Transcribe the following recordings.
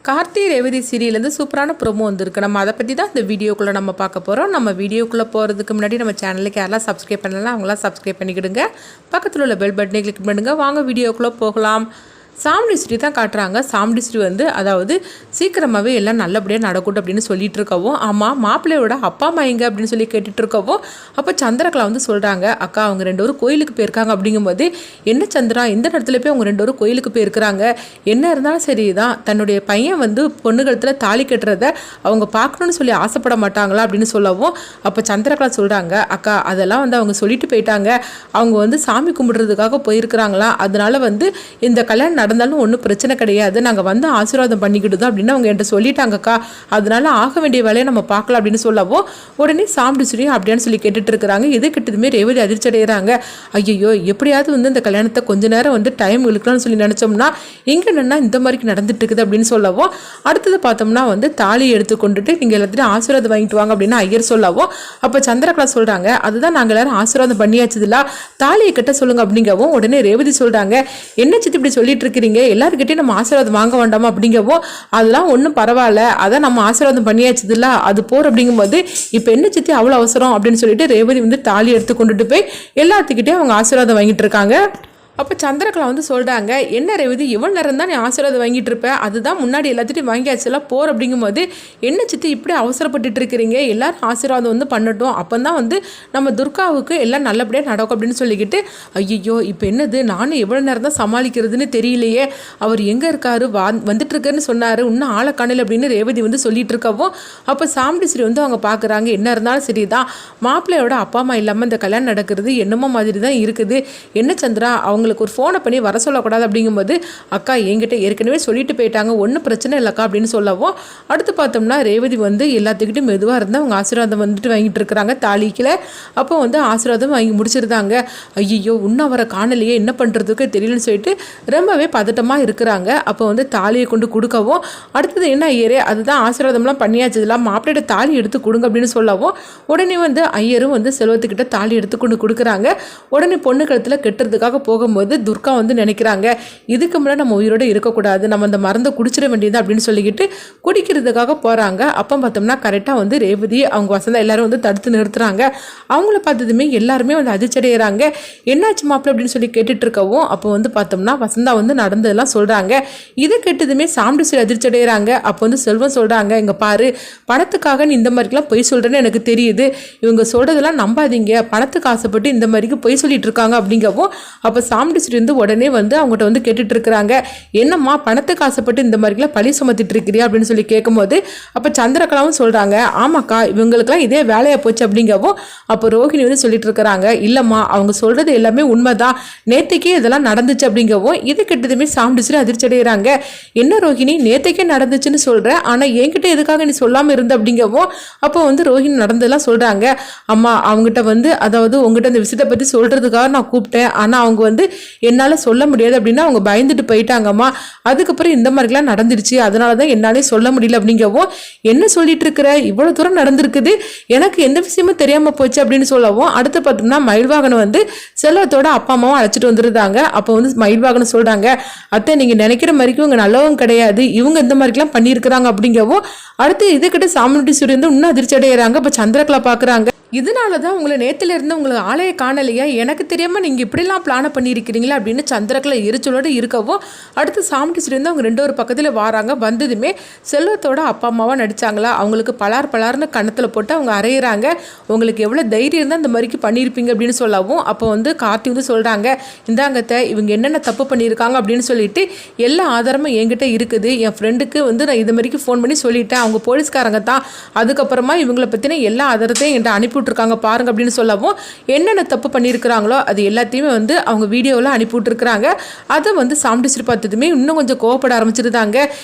கார்த்தி ரேவதி சீரியலேருந்து சூப்பரான ப்ரோமோ வந்திருக்கு. நம்ம அதை பற்றி தான் இந்த வீடியோக்குள்ளே நம்ம பார்க்க போகிறோம். நம்ம வீடியோக்குள்ளே போகிறதுக்கு முன்னாடி நம்ம சேனலுக்கு யாரெல்லாம் சப்ஸ்கிரைப் பண்ணலாம் அவங்களாம் சப்ஸ்கிரைப் பண்ணிக்கிடுங்க. பக்கத்தில் உள்ள பெல் பட்டனை கிளிக் பண்ணுங்கள். வாங்க வீடியோக்குள்ளே போகலாம். சாமுண்டி ஸ்ரீ தான் காட்டுறாங்க. சாமுண்டி ஸ்ரீ அதாவது சீக்கிரமாகவே எல்லாம் நல்லபடியாக நடக்கட்டும் அப்படின்னு சொல்லிட்டு இருக்கவும், ஆமாம் மாப்பிள்ளையோட அப்பா அம்மா எங்க அப்படின்னு சொல்லி கேட்டுட்டு இருக்கவும், அப்போ சந்திரகலா சொல்கிறாங்க, அக்கா அவங்க 2 பேரும் கோயிலுக்கு போயிருக்காங்க. அப்படிங்கும்போது என்ன சந்திரா இந்த இடத்துல போய் அவங்க 2 பேரும் கோயிலுக்கு போயிருக்கிறாங்க, என்ன இருந்தாலும் சரி தான் தன்னுடைய பையன் பொண்ணுகளத்தில் தாலி கட்டுறத அவங்க பார்க்கணுன்னு சொல்லி ஆசைப்பட மாட்டாங்களா அப்படின்னு சொல்லவும், அப்போ சந்திரகலா சொல்கிறாங்க, அக்கா அதெல்லாம் அவங்க சொல்லிட்டு போயிட்டாங்க, அவங்க சாமி கும்பிடுறதுக்காக போயிருக்கிறாங்களா, அதனால இந்த கல்யாணம் நடந்தாலும் ஒன்றும் பிரச்சனை கிடையாது, நாங்கள் ஆசீர்வாதம் பண்ணிக்கிட்டு தான் அப்படின்னு அவங்க என்கிட்ட சொல்லிட்டாங்கக்கா, அதனால ஆக வேண்டிய வேலையை நம்ம பார்க்கலாம் அப்படின்னு சொல்லவோ, உடனே சாமுண்டி ஸ்ரீ அப்படின்னு சொல்லி கேட்டுட்டு இருக்கிறாங்க. இது கிட்டதுமே ரேவதி அதிர்ச்சி அடைகிறாங்க. ஐயோ எப்படியாவது இந்த கல்யாணத்தை கொஞ்ச நேரம் டைம் இழுக்கலாம்னு சொல்லி நினச்சோம்னா இங்கே என்னன்னா இந்த மாதிரி நடந்துட்டு இருக்குது அப்படின்னு சொல்லவோ, அடுத்தது பார்த்தோம்னா தாலியை எடுத்து கொண்டுட்டு நீங்கள் எல்லாத்தையும் ஆசீர்வாதம் வாங்கிட்டு வாங்க அப்படின்னு ஐயர் சொல்லவோ, அப்போ சந்திரகலா சொல்கிறாங்க, அதுதான் நாங்கள் எல்லாரும் ஆசீர்வாதம் பண்ணியாச்சுதுல, தாலியை கட்ட சொல்லுங்க அப்படிங்கவும், உடனே ரேவதி சொல்கிறாங்க, என்ன சித்தி இப்படி சொல்லிட்டு இருக்கிறீங்க, எல்லாருக்கிட்டையும் நம்ம ஆசீர்வாதம் வாங்க வேண்டாமா அப்படிங்கவும், அதெல்லாம் ஒன்றும் பரவாயில்ல, அதான் நம்ம ஆசீர்வாதம் பண்ணியாச்சுதுல அது போர் அப்படிங்கும்போது இப்போ என்ன சித்தி அவ்வளோ அவசரம் அப்படின்னு சொல்லிட்டு ரேவதி தாலி எடுத்து கொண்டுட்டு போய் எல்லாத்துக்கிட்டையும் அவங்க ஆசீர்வாதம் வாங்கிட்டு இருக்காங்க. அப்போ சந்திரகலா சொல்கிறாங்க, என்ன ரேவதி இவ்வளோ நேரம் தான் நீ ஆசீர்வாதம் வாங்கிட்டு இருப்ப, அதுதான் முன்னாடி எல்லாத்தையும் வாங்கியாச்சுலாம் போர் அப்படிங்கும்போது என்ன சித்தி இப்படி அவசரப்பட்டு இருக்கிறீங்க, எல்லாரும் ஆசீர்வாதம் பண்ணட்டும், அப்போ தான் நம்ம துர்காவுக்கு எல்லாம் நல்லபடியாக நடக்கும் அப்படின்னு சொல்லிக்கிட்டு, ஐயோ இப்போ என்னது நானும் எவ்வளோ நேரம் தான் சமாளிக்கிறதுன்னு தெரியலையே, அவர் எங்கே இருக்காரு வந்துட்டு இருக்காருன்னு சொன்னார், இன்னும் ஆளை காணல அப்படின்னு ரேவதி சொல்லிட்டு இருக்கவும், அப்போ சாமுண்டி ஸ்ரீ அவங்க பார்க்குறாங்க, என்ன இருந்தாலும் சரி தான் மாப்பிள்ளையோட அப்பா அம்மா இல்லாமல் இந்த கல்யாணம் நடக்கிறது என்னமோ மாதிரி தான் இருக்குது, என்ன சந்திரா அவங்க ஒரு ஃபோனை பண்ணி வர சொல்லக்கூடாது அப்படிங்கும்போது, அக்கா என்கிட்ட ஏற்கனவே சொல்லிட்டு போயிட்டாங்க, ஒன்றும் பிரச்சனை இல்லைக்கா அப்படின்னு சொல்லவும், அடுத்து பார்த்தோம்னா ரேவதி எல்லாத்துக்கிட்டும் மெதுவாக இருந்தால் அவங்க ஆசீர்வாதம் வாங்கிட்டு இருக்கிறாங்க தாலிக்கில். அப்போ ஆசீர்வாதம் வாங்கி முடிச்சிருந்தாங்க. ஐயோ இன்னும் அவரை காணலையே என்ன பண்ணுறதுக்கு தெரியலன்னு சொல்லிட்டு ரொம்பவே பதட்டமாக இருக்கிறாங்க. அப்போ தாலியை கொண்டு கொடுக்கவும், அடுத்தது என்ன ஐயரே அதுதான் ஆசீர்வாதம்லாம் பண்ணியாச்சதுலாம் மாப்பிள்ளையோட தாலி எடுத்து கொடுங்க அப்படின்னு சொல்லவும், உடனே ஐயரும் செல்வத்துக்கிட்ட தாலி எடுத்து கொண்டு கொடுக்குறாங்க. உடனே பொண்ணு கழுத்தில் கெட்டுறதுக்காக போகும்போது துர்கா நினைக்கிறாங்க, இதுக்கு முன்னாடி நம்ம உயிரோட இருக்கக்கூடாது, நம்ம அந்த மருந்தை குடிச்சிட வேண்டியது அப்படின்னு சொல்லிக்கிட்டு குடிக்கிறதுக்காக போகிறாங்க. அப்போ பார்த்தோம்னா கரெக்டாக ரேவதி அவங்க வசந்தா எல்லாரும் தடுத்து நிறுத்துறாங்க. அவங்கள பார்த்ததுமே எல்லாருமே அதிர்ச்சடைகிறாங்க. என்னாச்சு மாப்பிள்ள அப்படின்னு சொல்லி கேட்டுட்டு இருக்கவும், அப்போ பார்த்தோம்னா வசந்தா நடந்ததெல்லாம் சொல்கிறாங்க. இதை கேட்டதுமே சாமுண்டி ஸ்ரீ அதிர்ச்சடைகிறாங்க. அப்போ செல்வம் சொல்கிறாங்க, இங்கே பாரு பணத்துக்காக நீ இந்த மாதிரிலாம் பொய் சொல்கிறேன்னு எனக்கு தெரியுது, இவங்க சொல்கிறதெல்லாம் நம்பாதீங்க, பணத்துக்கு ஆசைப்பட்டு இந்த மாதிரிக்கு பொய் சொல்லிட்டு இருக்காங்க அப்படிங்கவும், அப்போ சாமுண்டி ஸ்ரீ உடனே அவங்ககிட்ட கேட்டுட்டு இருக்கிறாங்க, என்னம்மா பணத்துக்கு ஆசைப்பட்டு இந்த மாதிரிலாம் பழி சுமத்திட்டு இருக்கிறியா அப்படின்னு சொல்லி கேட்கும்போது, அப்போ சந்திரகலாவும் சொல்கிறாங்க, ஆமாக்கா இவங்களுக்குலாம் இதே வேலையாக போச்சு அப்படிங்கவும், அப்போ ரோஹிணி சொல்லிட்டு இருக்கிறாங்க, இல்லைம்மா அவங்க சொல்கிறது எல்லாமே உண்மைதான், நேற்றுக்கே இதெல்லாம் நடந்துச்சு அப்படிங்கவும், இது கிட்டதுமே சாமுண்டி ஸ்ரீ அதிர்ச்சி அடைகிறாங்க. என்ன ரோஹிணி நேற்றுக்கே நடந்துச்சுன்னு சொல்கிறேன், ஆனால் என்கிட்ட எதுக்காக நீ சொல்லாமல் இருந்த அப்படிங்கவும், அப்போ ரோஹிணி நடந்ததெல்லாம் சொல்கிறாங்க, அம்மா அவங்ககிட்ட அதாவது உங்ககிட்ட அந்த விஷயத்தை பற்றி சொல்கிறதுக்காக நான் கூப்பிட்டேன், ஆனால் அவங்க என்னால் சொல்ல முடியாது அப்படின்னா அவங்க பயந்துட்டு போயிட்டாங்கம்மா, அதுக்கப்புறம் இந்த மாதிரிலாம் நடந்துருச்சு, அதனால தான் என்னாலே சொல்ல முடியல அப்படிங்கவும், என்ன சொல்லிட்டு இருக்கிற இவ்வளோ தூரம் நடந்திருக்குது எனக்கு எந்த விஷயமும் தெரியாமல் போச்சு அப்படின்னு சொல்லவும், அடுத்து பார்த்தோம்னா மயில்வாகனம் செல்வத்தோட அப்பா அம்மாவும் அழைச்சிட்டு வந்துருந்தாங்க. அப்போ மயில்வாகனம் சொல்கிறாங்க, அத்தை நீங்கள் நினைக்கிற மாதிரிக்கு இவங்க நல்லவங்க கிடையாது, இவங்க இந்த மாதிரிலாம் பண்ணியிருக்கிறாங்க அப்படிங்கவும், அடுத்து இதுக்கிட்ட சாமுண்டி ஸ்ரீ இன்னும் அதிர்ச்சி அடைகிறாங்க. இப்போ சந்திரகலா பார்க்குறாங்க, இதனால தான் உங்களை நேற்றுல இருந்து உங்களுக்கு ஆலய காணலையா, எனக்கு தெரியாமல் நீங்கள் இப்படிலாம் பிளானை பண்ணியிருக்கிறீங்களா அப்படின்னு சந்திரகலா எரிச்சலோடு இருக்கவும், அடுத்து சாமுண்டி ஸ்ரீ அவங்க 2 ஒரு பக்கத்தில் வராங்க. வந்ததுமே செல்வத்தோட அப்பா அம்மாவாக நடித்தாங்களா, அவங்களுக்கு பலார்னு கணத்தில் போட்டு அவங்க அரைகிறாங்க. உங்களுக்கு எவ்வளோ தைரியம் இருந்தால் இந்த மாதிரிக்கு பண்ணியிருப்பீங்க அப்படின்னு சொல்லவும், அப்போ கார்த்தி சொல்கிறாங்க, இந்தாங்கத்தை இவங்க என்னென்ன தப்பு பண்ணியிருக்காங்க அப்படின்னு சொல்லிட்டு எல்லா ஆதாரமும் என்கிட்ட இருக்குது, என் ஃப்ரெண்டுக்கு நான் இது மாதிரிக்கு ஃபோன் பண்ணி சொல்லிட்டேன், அவங்க போலீஸ்காரங்க தான், அதுக்கப்புறமா இவங்களை பற்றின எல்லா ஆதாரத்தையும் என்கிட்ட அனுப்பிவிட்ருக்காங்க பாருங்க அப்படின்னு சொல்லவும், என்னென்ன தப்பு பண்ணியிருக்கிறாங்களோ அது எல்லாத்தையுமே அவங்க வீடியோவில் அனுப்பிவிட்ருக்குறாங்க. அதை சாமுண்டி ஸ்ரீ பார்த்ததுமே இன்னும் கொஞ்சம் கோவப்பட ஆரம்பிச்சிருந்தாங்க.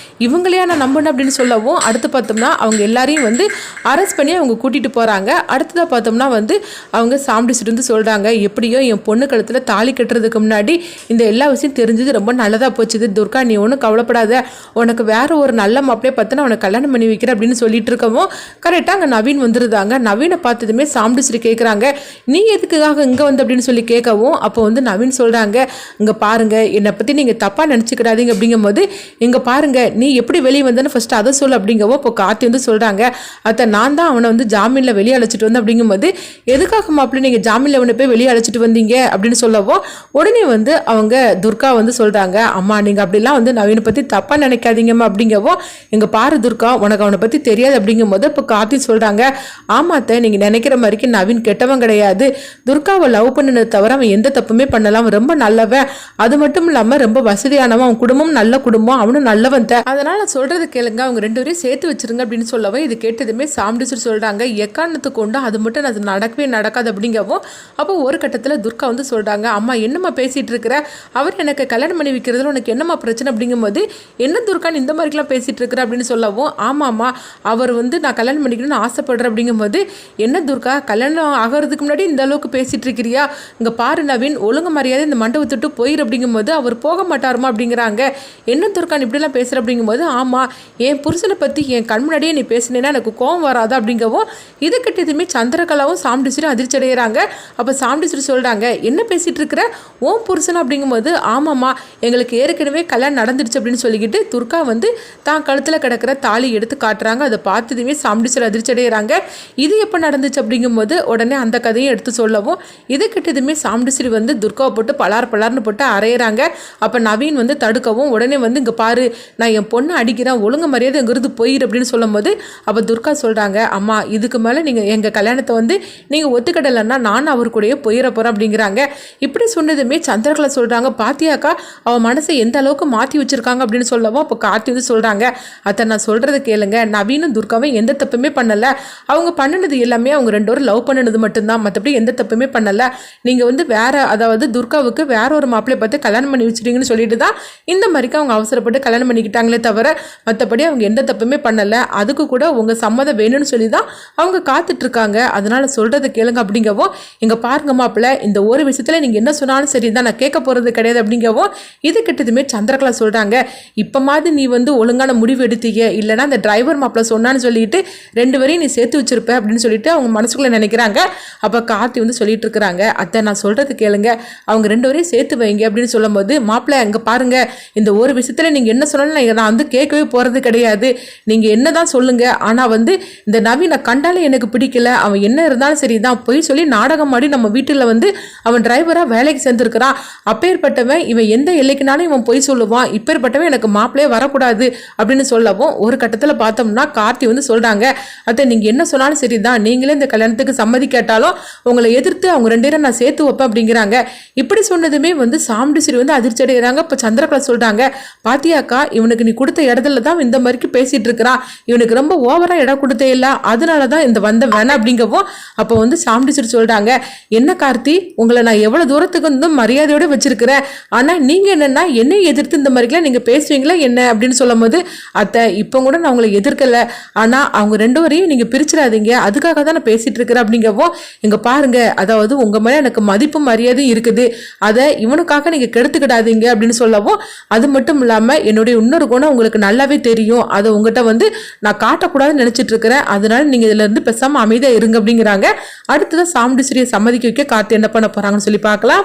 இவங்களையா நான் நம்பணும் அப்படின்னு சொல்லவும், அடுத்து பார்த்தோம்னா அவங்க எல்லாரையும் அரெஸ்ட் பண்ணி அவங்க கூட்டிகிட்டு போகிறாங்க. அடுத்ததாக பார்த்தோம்னா அவங்க சாமுண்டி ஸ்ரீ சொல்கிறாங்க, எப்படியோ என் பொண்ணு கழுத்தில் தாலி கட்டுறதுக்கு முன்னாடி இந்த எல்லா விஷயம் தெரிஞ்சது ரொம்ப நல்லதாக போச்சுது, துர்கா நீ ஒன்றும் கவலைப்படாத, உனக்கு வேற ஒரு நல்ல மாப்பிளையை பார்த்து நான் உனக்கு கல்யாணம் பண்ணி வைக்கிறேன் அப்படின்னு சொல்லிட்டு இருக்கவும், கரெக்டாக அங்கே நவீன் வந்துருந்தாங்க. நவீனை பார்த்ததுமே உடனே சாமுண்டீஸ்வரி கேட்குறாங்க, நீ எதுக்காக இங்கே வந்து அப்படின்னு சொல்லி கேட்கவும் அப்போ வந்து நவீன் சொல்கிறாங்க, இங்கே பாருங்க என்னை பற்றி நீங்கள் தப்பாக நினச்சிக்கிடாதீங்க அப்படிங்கும்போது இங்கே பாருங்க நீ எப்படி வெளியே வந்தேன்னு ஃபஸ்ட்டு அதை சொல்லு அப்படிங்கவும் இப்போ கார்த்தி வந்து சொல்கிறாங்க, அத்தை நான் தான் அவனை வந்து ஜாமீனில் வெளியே அழைச்சிட்டு வந்தேன் அப்படிங்கும்போது எதுக்காக மாப்பிள்ளை நீங்கள் ஜாமீனில் அவனை போய் வெளியே அழைச்சிட்டு வந்தீங்க அப்படின்னு சொல்லவும் உடனே வந்து அவங்க துர்கா வந்து சொல்கிறாங்க, அம்மா நீங்கள் அப்படிலாம் வந்து நவீனை பற்றி தப்பாக நினைக்காதீங்கம்மா அப்படிங்கவும் எங்கள் பாரு துர்கா உனக்கு அவனை பற்றி தெரியாது அப்படிங்கும்போது இப்போ கார்த்தி சொல்கிறாங்க, ஆமாத்த நீங்கள் நினைக்கிற மாதிரிக்கு நவீன் கெட்டவன் கிடையாது, துர்காவை லவ் பண்ணினது தவிர அவன் எந்த தப்புமே பண்ணலாம், ரொம்ப நல்லவன், அது மட்டும் இல்லாமல் ரொம்ப வசதியானவன், அவன் குடும்பம் நல்ல குடும்பம், அவனும் நல்லவன் தான், அதனால் சொல்கிறது கேளுங்க, அவங்க 2 பேரையும் சேர்த்து வச்சிருங்க அப்படின்னு சொல்லவும் இது கேட்டதுமே சாமுண்டீஸ்வரி சொல்கிறாங்க, எக்காரணத்துக்கு கொண்டு அது மட்டும் அது நடக்கவே நடக்காது அப்படிங்கவும் அப்போ ஒரு கட்டத்தில் துர்கா வந்து சொல்கிறாங்க, அம்மா என்னம்மா பேசிகிட்டு இருக்கிற, அவர் எனக்கு கல்யாணம் பண்ணி வைக்கிறதுல உனக்கு என்னம்மா பிரச்சனை அப்படிங்கும்போது என்ன துர்கான்னு இந்த மாதிரிலாம் பேசிகிட்டு இருக்கிற அப்படின்னு சொல்லவும் ஆமாம்மா அவர் வந்து நான் கல்யாணம் பண்ணிக்கணும்னு ஆசைப்படுறேன் அப்படிங்கும்போது என்ன துர்கா கல்யாணம் ஆகிறதுக்கு முன்னாடி இந்த அளவுக்கு பேசிகிட்டு இருக்கிறியா, இங்கே பாரு நவீன் ஒழுங்கு மரியாதை இந்த மண்டபத்துட்டு போயிரு அப்படிங்கும்போது அவர் போக மாட்டாருமா அப்படிங்கிறாங்க, என்ன துர்கான் இப்படிலாம் பேசுகிற அப்படிங்கும்போது ஆமாம் என் புருஷனை பற்றி என் கண் முன்னாடியே நீ பேசினேன்னா எனக்கு கோவம் வராதா அப்படிங்கவும் இது கிட்டதுமே சந்திரகலாவும் சாமுண்டீஸ்வரி அதிர்ச்சி அடைகிறாங்க. அப்போ சாமுண்டீஸ்வரி சொல்கிறாங்க, என்ன பேசிகிட்டு இருக்கிற ஓம் புருஷன் அப்படிங்கும்போது ஆமாம்மா எங்களுக்கு ஏற்கனவே கல்யாணம் நடந்துடுச்சு அப்படின்னு சொல்லிக்கிட்டு துர்கா வந்து தான் கழுத்தில் கிடக்கிற தாலி எடுத்து காட்டுறாங்க. அதை பார்த்ததுமே சாமுண்டீஸ்வரி அதிர்ச்சி அடைகிறாங்க. இது எப்போ நடந்துச்சு அப்படிங்கும்போது உடனே அந்த கதையும் எடுத்து சொல்லவும் இது கிட்டதுமே சாமுண்டீஸ்வரி வந்து துர்காவை போட்டு பலார்னு போட்டு அரையிறாங்க. அப்போ நவீன் வந்து தடுக்கவும் உடனே வந்து இங்கே பாரு நான் என் பொண்ணை அடிக்கிறேன் ஒழுங்கு மரியாதை இங்கிருந்து போயிரு அப்படின்னு சொல்லும் போது அப்போ துர்கா சொல்கிறாங்க, அம்மா இதுக்கு மேலே நீங்கள் எங்கள் கல்யாணத்தை வந்து நீங்கள் ஒத்துக்கிடலைன்னா நான் அவர் கூடயே போயிட போகிறேன் அப்படிங்கிறாங்க. இப்படி சொன்னதுமே சந்திரகலா சொல்கிறாங்க, பாத்தியாக்கா அவன் மனசை எந்த அளவுக்கு மாற்றி வச்சுருக்காங்க அப்படின்னு சொல்லவும் அப்போ கார்த்தி வந்து சொல்கிறாங்க, அத்தை நான் சொல்கிறத கேளுங்க, நவீனும் துர்காவும் எந்த தப்புமே பண்ணலை, அவங்க பண்ணினது எல்லாமே அவங்க 2 பேரும் லவ் பண்ணினது மட்டும்தான், மற்றபடி எந்த தப்புமே பண்ணலை, நீங்கள் வந்து வேற அதாவது துர்காவுக்கு வேற ஒரு மாப்பிள்ளை பார்த்து கல்யாணம் பண்ணி வச்சுட்டீங்கன்னு சொல்லிட்டு தான் இந்த மாதிரிக்கு அவங்க அவசரப்பட்டு கல்யாணம் பண்ணிக்கிட்டாங்களே தவிர மற்றபடி அவங்க எந்த தப்புமே பண்ணலை, அதுக்கு கூட உங்கள் சம்மதம் வேணும்னு சொல்லி தான் அவங்க காத்துட்ருக்காங்க, அதனால் சொல்கிறத கேளுங்க அப்படிங்கவும் இங்கே பாருங்க மாப்பிள்ளை இந்த ஒரு விஷயத்தில் நீங்கள் என்ன சொன்னாலும் சரி தான் நான் கேட்க போகிறது கிடையாது அப்படிங்கவும் இது கிட்டதுமே சந்திரகலா சொல்கிறாங்க, இப்போ மாதிரி நீ வந்து ஒழுங்கான முடிவு எடுத்தீங்க, இல்லைனா அந்த டிரைவர் மாப்பிள்ளை சொன்னான்னு சொல்லிட்டு 2 பேரையும் நீ சேர்த்து வச்சிருப்ப அப்படின்னு சொல்லிட்டு அவங்க மனசுக்குள்ளே நினைக்கிறாங்க. அப்போ கார்த்தி வந்து சொல்லிட்டு இருக்கிறாங்க, அத்தை நான் சொல்கிறது கேளுங்க அவங்க 2 பேரையும் சேர்த்து வைங்க அப்படின்னு சொல்லும் போது மாப்பிள்ளை அங்கே பாருங்க இந்த ஒரு விஷயத்தில் நீங்கள் என்ன சொன்னாலும் நான் வந்து கேட்கவே போகிறது கிடையாது, நீங்கள் என்ன தான் சொல்லுங்கள், ஆனால் வந்து இந்த நவீனை கண்டாலே எனக்கு பிடிக்கல, அவன் என்ன இருந்தாலும் சரி தான் போய் சொல்லி நாடகம் ஆடி நம்ம வீட்டில் வந்து அவன் டிரைவராக வேலைக்கு சேர்ந்துருக்கிறான், அப்பேற்பட்டவன் இவன் எந்த எல்லைக்குனாலும் இவன் போய் சொல்லுவான், இப்பேற்பட்டவன் எனக்கு மாப்பிள்ளையே வரக்கூடாது அப்படின்னு சொல்லவும் ஒரு கட்டத்தில் பார்த்தோம்னா கார்த்தி வந்து சொல்கிறாங்க, அத்தை நீங்கள் என்ன சொன்னாலும் சரி தான் நீங்களே இந்த கல்யாணத்துக்கு சம்மதி கேட்டாலும் உங்களை எதிர்த்து அவங்க 2 பேரும் நான் சேர்த்து வைப்பேன் அப்படிங்கிறாங்க. இப்படி சொன்னதுமே வந்து சாமுண்டீஸ்வரி வந்து அதிர்ச்சி அடைகிறாங்க. இப்போ சந்திரகலா சொல்கிறாங்க, பாத்தியாக்கா இவனுக்கு நீ கொடுத்த இடத்துல தான் இந்த மாதிரிக்கு பேசிகிட்டு இருக்கிறான், இவனுக்கு ரொம்ப ஓவராக இடம் கொடுத்தே இல்லை, அதனால தான் இந்த வந்த வேணாம் அப்படிங்கவும் அப்போ வந்து சாமுண்டீஸ்வரி சொல்கிறாங்க, என்ன கார்த்தி உங்களை நான் எவ்வளோ தூரத்துக்கு வந்து மரியாதையோடு வச்சிருக்கிறேன், ஆனால் நீங்கள் என்னென்னா என்னை எதிர்த்து இந்த மாதிரிலாம் நீங்கள் பேசுவீங்களா என்ன அப்படின்னு சொல்லும் போது அத்தை இப்போ கூட நான் உங்களை எதிர்க்கலை, ஆனால் அவங்க 2 பேரையும் நீங்கள் பிரிச்சிடாதீங்க அதுக்காக தான் நான் பேசிகிட்டு இருக்கிறேன் அப்படிங்கவும் இங்கே பாருங்க அதாவது உங்கள் மேலே எனக்கு மதிப்பு மரியாதையும் இருக்குது, அதை இவனுக்காக நீங்கள் கெடுத்துக்கிடாதீங்க அப்படின்னு சொல்லவும் அது மட்டும் இல்லாமல் என்னுடைய இன்னொரு குணம் உங்களுக்கு நல்லாவே தெரியும், அதை உங்கள்கிட்ட வந்து நான் காட்டக்கூடாதுன்னு நினச்சிட்டு இருக்கிறேன், அதனால நீங்கள் இதுல இருந்து பேசாமல் அமைதியாக இருங்க அப்படிங்கிறாங்க. அடுத்ததான் சாமுண்டீஸ்வரியை சம்மதிக்க வைக்க கார்த்தி என்ன பண்ண போகிறாங்கன்னு சொல்லி பார்க்கலாம்.